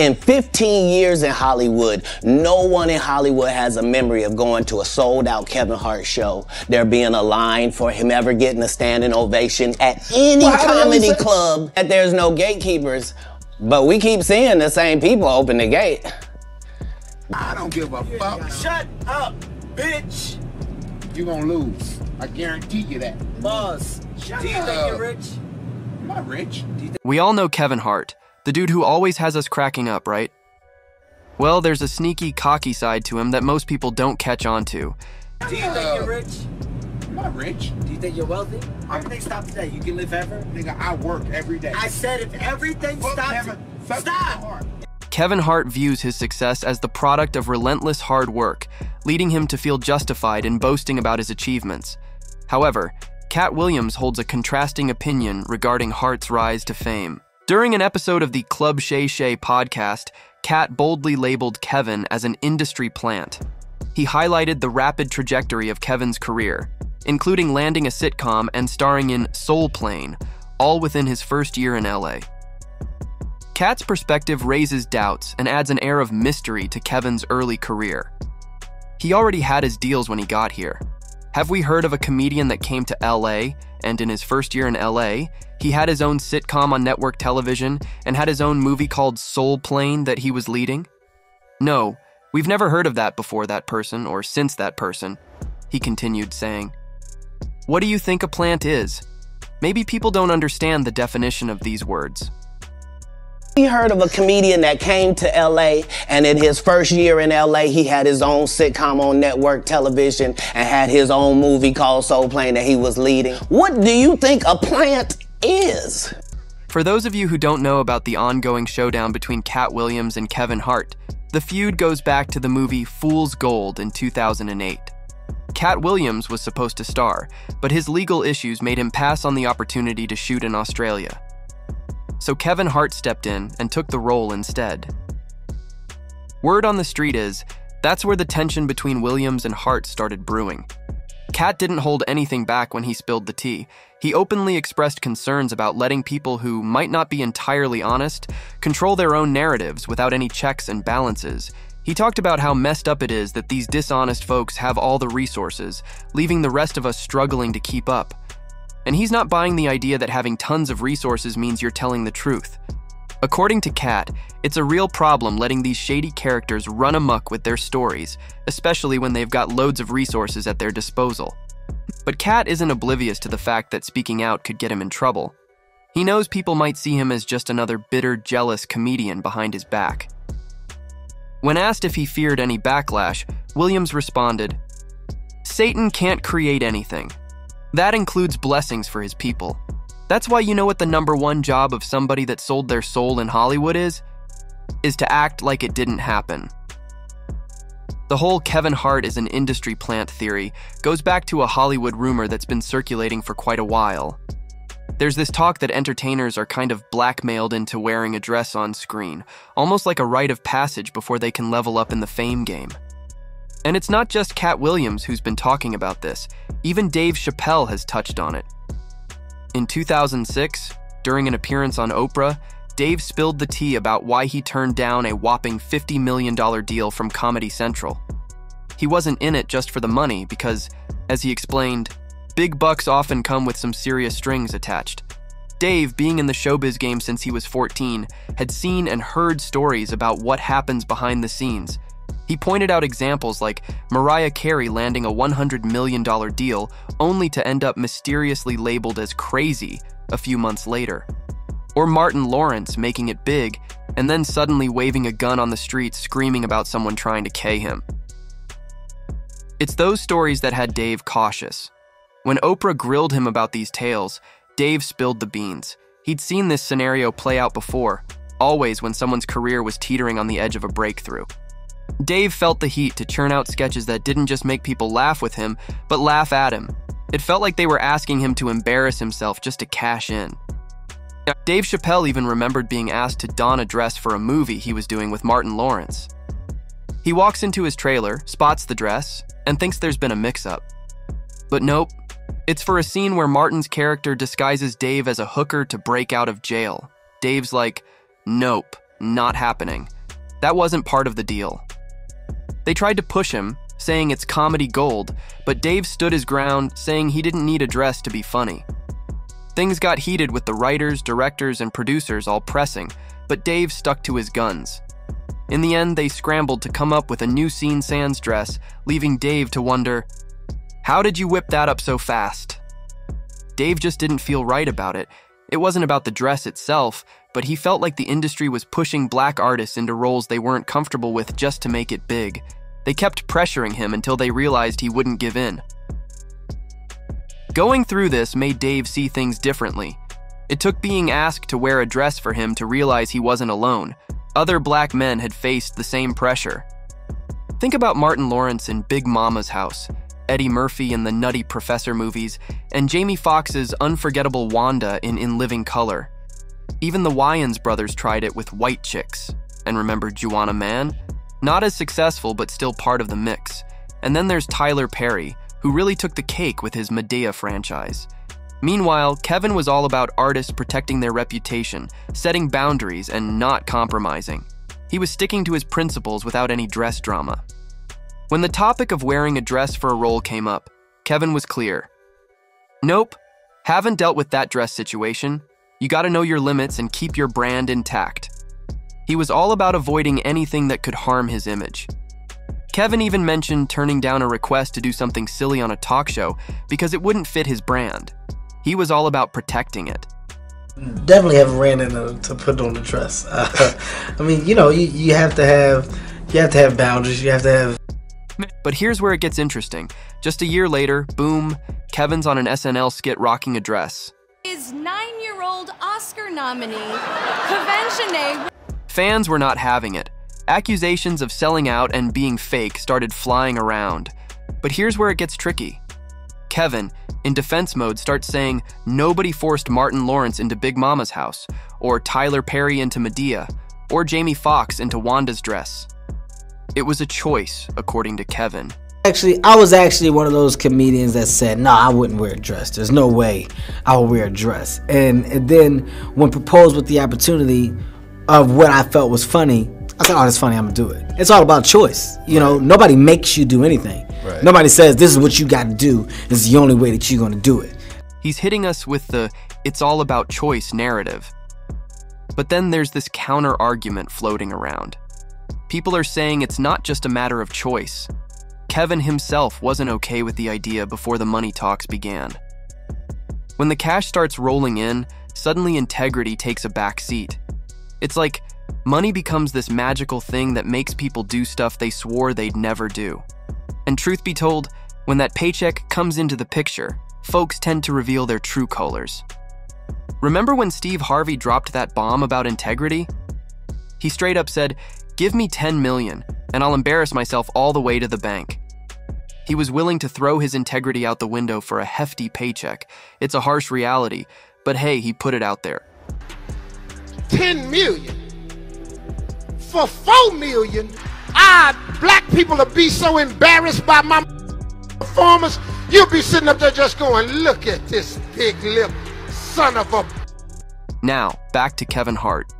In 15 years in Hollywood, no one in Hollywood has a memory of going to a sold-out Kevin Hart show, there being a line for him ever getting a standing ovation at any comedy club, that there's no gatekeepers, but we keep seeing the same people open the gate. I don't give a fuck. Shut up, bitch! You gonna lose. I guarantee you that. Boss, do you think you're rich? I'm not rich. We all know Kevin Hart, the dude who always has us cracking up, right? Well, there's a sneaky, cocky side to him that most people don't catch on to. Do you think you're rich? I'm not rich. Do you think you're wealthy? Everything stopped today. You can live forever? Nigga, I work every day. I said if everything stopped, stop! Kevin Hart views his success as the product of relentless hard work, leading him to feel justified in boasting about his achievements. However, Katt Williams holds a contrasting opinion regarding Hart's rise to fame. During an episode of the Club Shay Shay podcast, Katt boldly labeled Kevin as an industry plant. He highlighted the rapid trajectory of Kevin's career, including landing a sitcom and starring in Soul Plane, all within his first year in LA. Katt's perspective raises doubts and adds an air of mystery to Kevin's early career. He already had his deals when he got here. Have we heard of a comedian that came to LA, and in his first year in LA, he had his own sitcom on network television and had his own movie called Soul Plane that he was leading? No, we've never heard of that before that person or since that person, he continued, saying. What do you think a plant is? Maybe people don't understand the definition of these words. We heard of a comedian that came to LA, and in his first year in LA, he had his own sitcom on network television and had his own movie called Soul Plane that he was leading. What do you think a plant is? For those of you who don't know about the ongoing showdown between Katt Williams and Kevin Hart, the feud goes back to the movie Fool's Gold in 2008. Katt Williams was supposed to star, but his legal issues made him pass on the opportunity to shoot in Australia. So Kevin Hart stepped in and took the role instead. Word on the street is, that's where the tension between Williams and Hart started brewing. Katt didn't hold anything back when he spilled the tea. He openly expressed concerns about letting people who might not be entirely honest control their own narratives without any checks and balances. He talked about how messed up it is that these dishonest folks have all the resources, leaving the rest of us struggling to keep up. And he's not buying the idea that having tons of resources means you're telling the truth. According to Katt, it's a real problem letting these shady characters run amok with their stories, especially when they've got loads of resources at their disposal. But Katt isn't oblivious to the fact that speaking out could get him in trouble. He knows people might see him as just another bitter, jealous comedian behind his back. When asked if he feared any backlash, Williams responded, "Satan can't create anything. That includes blessings for his people. That's why you know what the #1 job of somebody that sold their soul in Hollywood is to act like it didn't happen." The whole Kevin Hart is an industry plant theory goes back to a Hollywood rumor that's been circulating for quite a while. There's this talk that entertainers are kind of blackmailed into wearing a dress on screen, almost like a rite of passage before they can level up in the fame game. And it's not just Katt Williams who's been talking about this. Even Dave Chappelle has touched on it. In 2006, during an appearance on Oprah, Dave spilled the tea about why he turned down a whopping $50 million deal from Comedy Central. He wasn't in it just for the money because, as he explained, big bucks often come with some serious strings attached. Dave, being in the showbiz game since he was 14, had seen and heard stories about what happens behind the scenes. He pointed out examples like Mariah Carey landing a $100 million deal only to end up mysteriously labeled as crazy a few months later. Or Martin Lawrence making it big and then suddenly waving a gun on the street screaming about someone trying to K him. It's those stories that had Dave cautious. When Oprah grilled him about these tales, Dave spilled the beans. He'd seen this scenario play out before, always when someone's career was teetering on the edge of a breakthrough. Dave felt the heat to churn out sketches that didn't just make people laugh with him, but laugh at him. It felt like they were asking him to embarrass himself just to cash in. Dave Chappelle even remembered being asked to don a dress for a movie he was doing with Martin Lawrence. He walks into his trailer, spots the dress, and thinks there's been a mix-up. But nope, it's for a scene where Martin's character disguises Dave as a hooker to break out of jail. Dave's like, "Nope, not happening. That wasn't part of the deal. They tried to push him, saying it's comedy gold, but Dave stood his ground, saying he didn't need a dress to be funny. Things got heated with the writers, directors, and producers all pressing, but Dave stuck to his guns. In the end, they scrambled to come up with a new Scene Sans dress, leaving Dave to wonder, how did you whip that up so fast? Dave just didn't feel right about it. It wasn't about the dress itself, but he felt like the industry was pushing black artists into roles they weren't comfortable with just to make it big. They kept pressuring him until they realized he wouldn't give in. Going through this made Dave see things differently. It took being asked to wear a dress for him to realize he wasn't alone. Other black men had faced the same pressure. Think about Martin Lawrence in Big Mama's House, Eddie Murphy in the Nutty Professor movies, and Jamie Foxx's unforgettable Wanda in Living Color. Even the Wayans brothers tried it with White Chicks. And remember Juana Man? Not as successful, but still part of the mix. And then there's Tyler Perry, who really took the cake with his Medea franchise. Meanwhile, Kevin was all about artists protecting their reputation, setting boundaries, and not compromising. He was sticking to his principles without any dress drama. When the topic of wearing a dress for a role came up, Kevin was clear. Nope, haven't dealt with that dress situation. You gotta know your limits and keep your brand intact. He was all about avoiding anything that could harm his image. Kevin even mentioned turning down a request to do something silly on a talk show because it wouldn't fit his brand. He was all about protecting it. Definitely haven't ran into to put on the dress. I mean, you have to have boundaries. You have to have. But here's where it gets interesting. Just a year later, boom, Kevin's on an SNL skit rocking a dress. Is 9-year-old Oscar nominee Convention. Fans were not having it. Accusations of selling out and being fake started flying around. But here's where it gets tricky. Kevin, in defense mode, starts saying nobody forced Martin Lawrence into Big Mama's House, or Tyler Perry into Medea, or Jamie Foxx into Wanda's dress. It was a choice, according to Kevin. I was actually one of those comedians that said, no, I wouldn't wear a dress. There's no way I would wear a dress. And then when proposed with the opportunity of what I felt was funny, I said, oh, that's funny, I'm going to do it. It's all about choice. Nobody makes you do anything. Right. Nobody says, this is what you got to do. This is the only way that you're going to do it. He's hitting us with the it's all about choice narrative. But then there's this counter-argument floating around. People are saying it's not just a matter of choice. Kevin himself wasn't okay with the idea before the money talks began. When the cash starts rolling in, suddenly integrity takes a back seat. It's like money becomes this magical thing that makes people do stuff they swore they'd never do. And truth be told, when that paycheck comes into the picture, folks tend to reveal their true colors. Remember when Steve Harvey dropped that bomb about integrity? He straight up said, "Give me 10 million, and I'll embarrass myself all the way to the bank." He was willing to throw his integrity out the window for a hefty paycheck. It's a harsh reality, but hey, he put it out there. 10 million. For 4 million, black people will be so embarrassed by my performance, you'll be sitting up there just going, look at this big lip son of a... Now, back to Kevin Hart.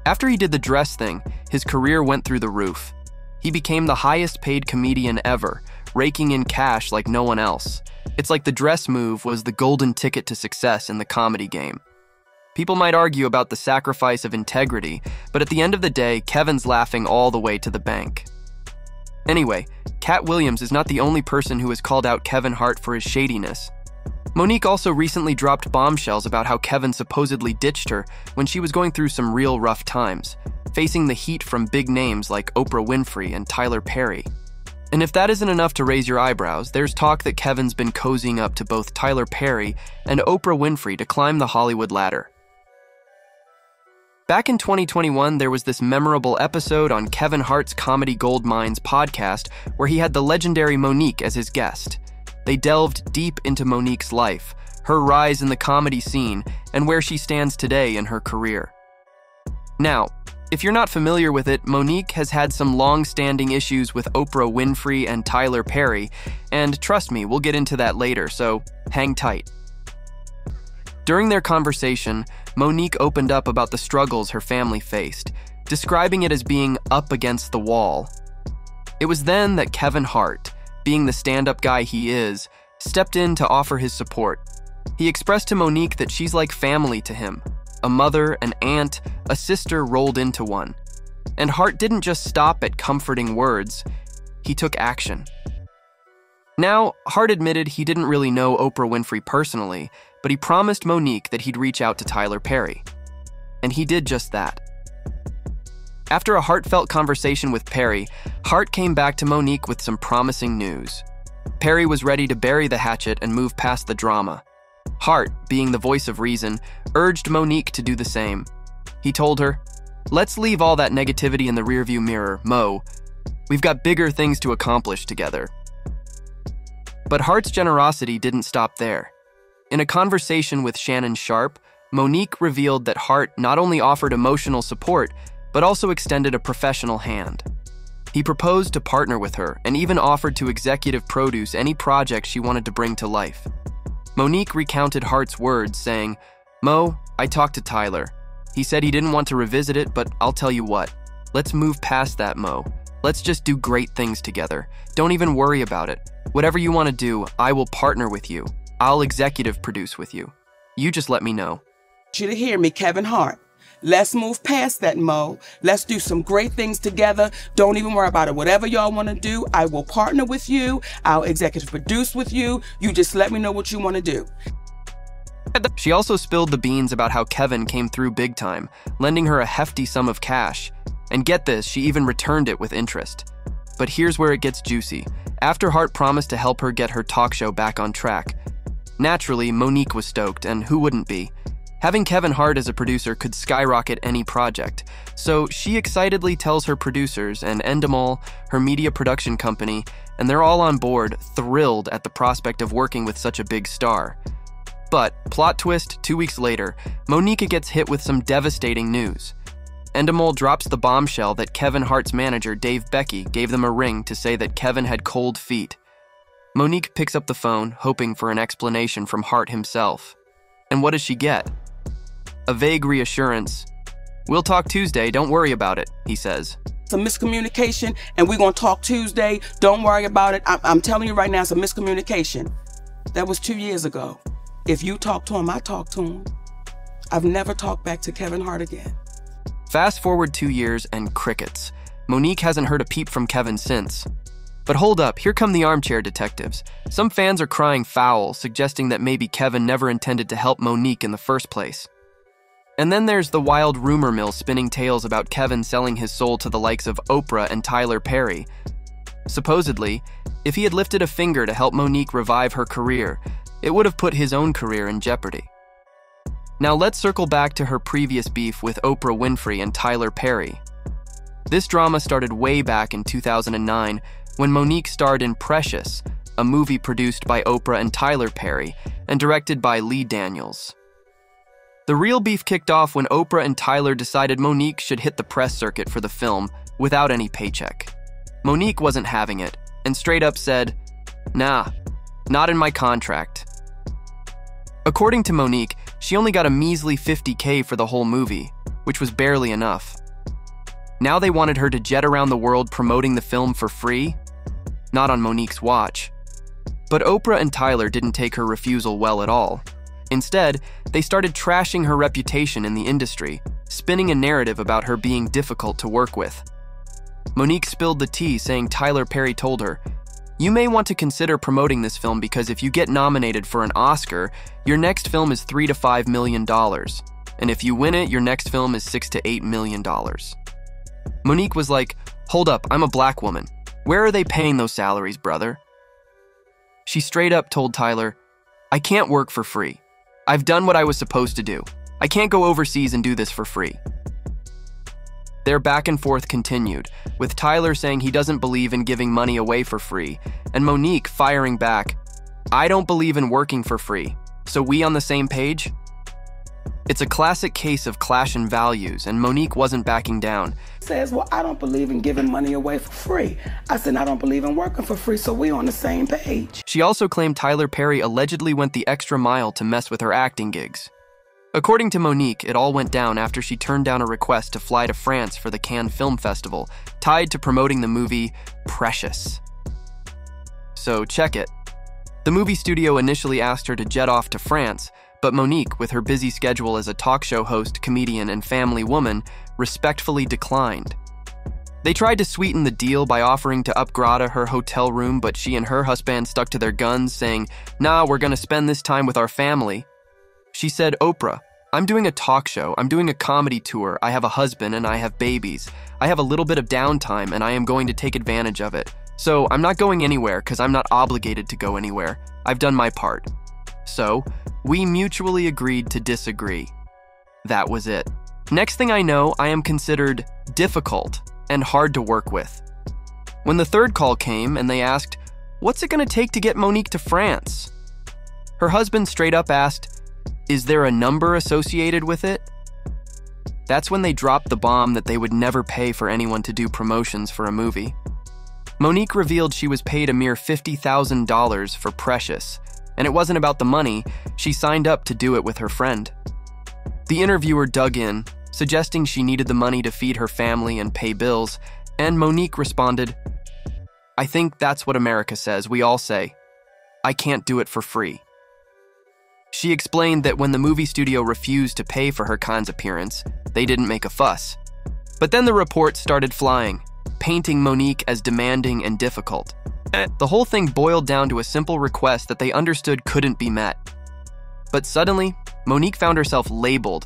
After he did the dress thing, his career went through the roof. He became the highest paid comedian ever, raking in cash like no one else. It's like the dress move was the golden ticket to success in the comedy game. People might argue about the sacrifice of integrity, but at the end of the day, Kevin's laughing all the way to the bank. Anyway, Katt Williams is not the only person who has called out Kevin Hart for his shadiness. MoNique also recently dropped bombshells about how Kevin supposedly ditched her when she was going through some real rough times, facing the heat from big names like Oprah Winfrey and Tyler Perry. And if that isn't enough to raise your eyebrows, there's talk that Kevin's been cozying up to both Tyler Perry and Oprah Winfrey to climb the Hollywood ladder. Back in 2021, there was this memorable episode on Kevin Hart's Comedy Gold Mines podcast where he had the legendary MoNique as his guest. They delved deep into MoNique's life, her rise in the comedy scene, and where she stands today in her career. Now, if you're not familiar with it, MoNique has had some long-standing issues with Oprah Winfrey and Tyler Perry, and trust me, we'll get into that later, so hang tight. During their conversation, MoNique opened up about the struggles her family faced, describing it as being up against the wall. It was then that Kevin Hart, being the stand-up guy he is, stepped in to offer his support. He expressed to MoNique that she's like family to him, a mother, an aunt, a sister rolled into one. And Hart didn't just stop at comforting words, he took action. Now, Hart admitted he didn't really know Oprah Winfrey personally, but he promised MoNique that he'd reach out to Tyler Perry. And he did just that. After a heartfelt conversation with Perry, Hart came back to MoNique with some promising news. Perry was ready to bury the hatchet and move past the drama. Hart, being the voice of reason, urged MoNique to do the same. He told her, "Let's leave all that negativity in the rearview mirror, Mo. We've got bigger things to accomplish together." But Hart's generosity didn't stop there. In a conversation with Shannon Sharpe, MoNique revealed that Hart not only offered emotional support, but also extended a professional hand. He proposed to partner with her and even offered to executive produce any project she wanted to bring to life. MoNique recounted Hart's words, saying, "Mo, I talked to Tyler. He said he didn't want to revisit it, but I'll tell you what. Let's move past that, Mo. Let's just do great things together. Don't even worry about it. Whatever you want to do, I will partner with you. I'll executive produce with you. You just let me know." I want you to hear me, Kevin Hart. Let's move past that, Mo. Let's do some great things together. Don't even worry about it. Whatever y'all want to do, I will partner with you. I'll executive produce with you. You just let me know what you want to do. She also spilled the beans about how Kevin came through big time, lending her a hefty sum of cash. And get this, she even returned it with interest. But here's where it gets juicy. After Hart promised to help her get her talk show back on track, naturally, MoNique was stoked, and who wouldn't be? Having Kevin Hart as a producer could skyrocket any project, so she excitedly tells her producers and Endemol, her media production company, and they're all on board, thrilled at the prospect of working with such a big star. But, plot twist, 2 weeks later, MoNique gets hit with some devastating news. Endemol drops the bombshell that Kevin Hart's manager, Dave Becky, gave them a ring to say that Kevin had cold feet. MoNique picks up the phone, hoping for an explanation from Hart himself. And what does she get? A vague reassurance. "We'll talk Tuesday, don't worry about it," he says. It's a miscommunication, and we're going to talk Tuesday. Don't worry about it. I'm telling you right now, it's a miscommunication. That was 2 years ago. If you talk to him, I talk to him. I've never talked back to Kevin Hart again. Fast forward 2 years and crickets. MoNique hasn't heard a peep from Kevin since. But hold up, here come the armchair detectives. Some fans are crying foul, suggesting that maybe Kevin never intended to help MoNique in the first place. And then there's the wild rumor mill spinning tales about Kevin selling his soul to the likes of Oprah and Tyler Perry. Supposedly, if he had lifted a finger to help MoNique revive her career, it would have put his own career in jeopardy. Now let's circle back to her previous beef with Oprah Winfrey and Tyler Perry. This drama started way back in 2009 when MoNique starred in Precious, a movie produced by Oprah and Tyler Perry and directed by Lee Daniels. The real beef kicked off when Oprah and Tyler decided MoNique should hit the press circuit for the film without any paycheck. MoNique wasn't having it and straight up said, "Nah, not in my contract." According to MoNique, she only got a measly $50K for the whole movie, which was barely enough. Now they wanted her to jet around the world promoting the film for free? Not on MoNique's watch. But Oprah and Tyler didn't take her refusal well at all. Instead, they started trashing her reputation in the industry, spinning a narrative about her being difficult to work with. MoNique spilled the tea, saying Tyler Perry told her, "You may want to consider promoting this film because if you get nominated for an Oscar, your next film is $3 to $5 million. And if you win it, your next film is $6 to $8 million. MoNique was like, "Hold up, I'm a black woman. Where are they paying those salaries, brother?" She straight up told Tyler, "I can't work for free. I've done what I was supposed to do. I can't go overseas and do this for free." Their back and forth continued, with Tyler saying he doesn't believe in giving money away for free, and MoNique firing back, "I don't believe in working for free. So we on the same page?" It's a classic case of clash in values, and MoNique wasn't backing down. Says, "Well, I don't believe in giving money away for free." I said, "I don't believe in working for free, so we on the same page." She also claimed Tyler Perry allegedly went the extra mile to mess with her acting gigs. According to MoNique, it all went down after she turned down a request to fly to France for the Cannes Film Festival, tied to promoting the movie Precious. So check it. The movie studio initially asked her to jet off to France, but MoNique, with her busy schedule as a talk show host, comedian, and family woman, respectfully declined. They tried to sweeten the deal by offering to upgrade her hotel room, but she and her husband stuck to their guns, saying, "Nah, we're gonna spend this time with our family." She said, "Oprah, I'm doing a talk show, I'm doing a comedy tour, I have a husband and I have babies. I have a little bit of downtime and I am going to take advantage of it. So I'm not going anywhere because I'm not obligated to go anywhere. I've done my part." So we mutually agreed to disagree. That was it. Next thing I know, I am considered difficult and hard to work with. When the third call came and they asked, "What's it gonna take to get MoNique to France?" Her husband straight up asked, "Is there a number associated with it?" That's when they dropped the bomb that they would never pay for anyone to do promotions for a movie. MoNique revealed she was paid a mere $50,000 for Precious, and it wasn't about the money, she signed up to do it with her friend. The interviewer dug in, suggesting she needed the money to feed her family and pay bills, and MoNique responded, "I think that's what America says, we all say. I can't do it for free." She explained that when the movie studio refused to pay for her Cannes appearance, they didn't make a fuss. But then the reports started flying, painting MoNique as demanding and difficult. The whole thing boiled down to a simple request that they understood couldn't be met. But suddenly, MoNique found herself labeled,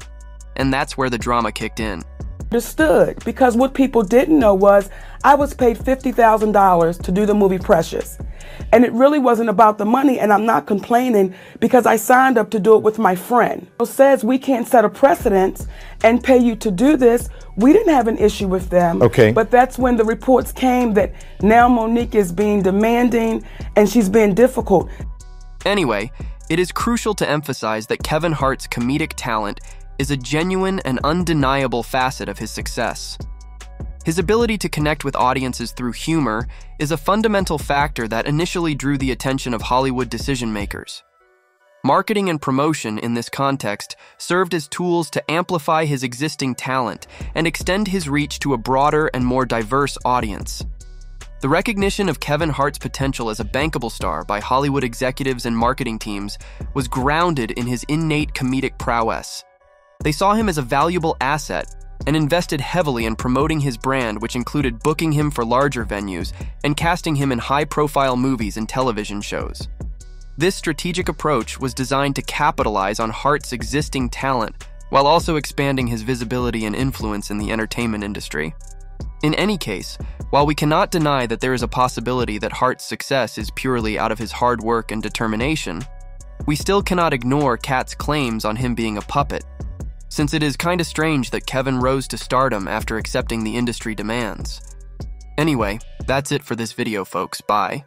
and that's where the drama kicked in. Understood, because what people didn't know was I was paid $50,000 to do the movie Precious. And it really wasn't about the money, and I'm not complaining because I signed up to do it with my friend. It says we can't set a precedent and pay you to do this. We didn't have an issue with them. Okay. But that's when the reports came that now MoNique is being demanding and she's being difficult. Anyway, it is crucial to emphasize that Kevin Hart's comedic talent is a genuine and undeniable facet of his success. His ability to connect with audiences through humor is a fundamental factor that initially drew the attention of Hollywood decision-makers. Marketing and promotion in this context served as tools to amplify his existing talent and extend his reach to a broader and more diverse audience. The recognition of Kevin Hart's potential as a bankable star by Hollywood executives and marketing teams was grounded in his innate comedic prowess. They saw him as a valuable asset and invested heavily in promoting his brand, which included booking him for larger venues and casting him in high-profile movies and television shows. This strategic approach was designed to capitalize on Hart's existing talent while also expanding his visibility and influence in the entertainment industry. In any case, while we cannot deny that there is a possibility that Hart's success is purely out of his hard work and determination, we still cannot ignore Katt's claims on him being a puppet, since it is kinda strange that Kevin rose to stardom after accepting the industry demands. Anyway, that's it for this video, folks. Bye.